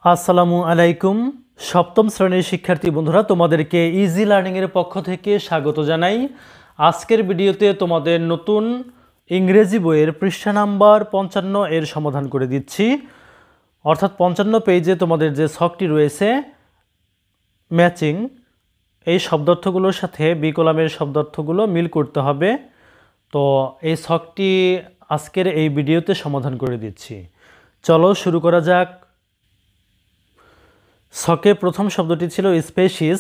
আসসালামু আলাইকুম। সপ্তম শ্রেণীর শিক্ষার্থী বন্ধুরা, তোমাদেরকে ইজি লার্নিংয়ের পক্ষ থেকে স্বাগত জানাই। আজকের ভিডিওতে তোমাদের নতুন ইংরেজি বইয়ের পৃষ্ঠা নাম্বার 55 এর সমাধান করে দিচ্ছি। অর্থাৎ 55 পেজে তোমাদের যে ছকটি রয়েছে ম্যাচিং, এই শব্দার্থগুলোর সাথে বি কলামের শব্দার্থগুলো মিল করতে হবে। তো এই ছকটি আজকের এই ভিডিওতে সমাধান করে দিচ্ছি। চলো শুরু করা যাক। ছকে প্রথম শব্দটি ছিল স্পেসিস,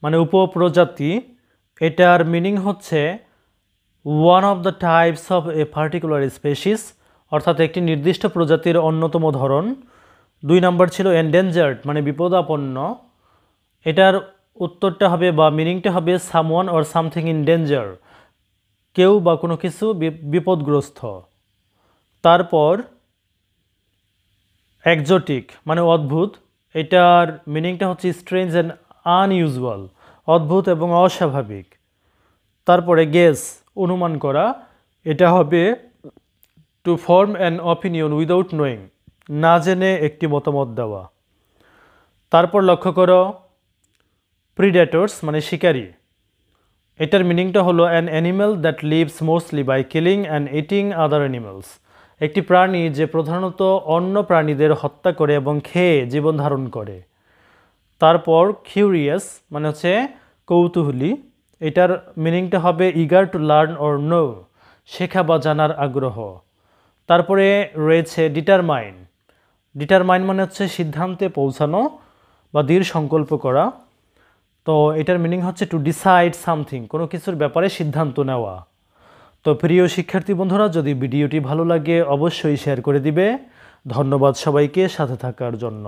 মানে উপপ্রজাতি। এটার মিনিং হচ্ছে one of the types of a particular species, অর্থাৎ একটি নির্দিষ্ট প্রজাতির অন্যতম ধরন। 2 নাম্বার ছিল এন্ডেঞ্জার্ড, মানে বিপদাপন্ন। এটার উত্তরটা হবে বা মিনিংটা হবে someone or something in danger, কেউ বা কোনো কিছু বিপদগ্রস্ত। তারপর এক্সোটিক, মানে অদ্ভুত। এটার মিনিংটা হচ্ছে স্ট্রেঞ্জ অ্যান্ড আনইউজুয়াল, অদ্ভুত এবং অস্বাভাবিক। তারপরে গেস, অনুমান করা। এটা হবে to form an opinion without knowing, না জেনে একটি মতামত দেওয়া। তারপর লক্ষ্য করো প্রিডেটর্স, মানে শিকারী। এটার মিনিংটা হলো an animal that lives mostly by killing and eating other animals, একটি প্রাণী যে প্রধানত অন্য প্রাণীদের হত্যা করে এবং খেয়ে জীবন ধারণ করে। তারপর কিউরিয়াস, মানে হচ্ছে কৌতূহলী। এটার মিনিংটা হবে eager to learn or know, শেখা বা জানার আগ্রহ। তারপরে রয়েছে ডিটারমাইন। ডিটারমাইন মানে হচ্ছে সিদ্ধান্তে পৌঁছানো বা দৃঢ় সংকল্প করা। তো এটার মিনিং হচ্ছে টু ডিসাইড সামথিং, কোনো কিছুর ব্যাপারে সিদ্ধান্ত নেওয়া। তো প্রিয় শিক্ষার্থী বন্ধুরা, যদি ভিডিওটি ভালো লাগে অবশ্যই শেয়ার করে দিবে। ধন্যবাদ সবাইকে সাথে থাকার জন্য।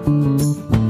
Thank you.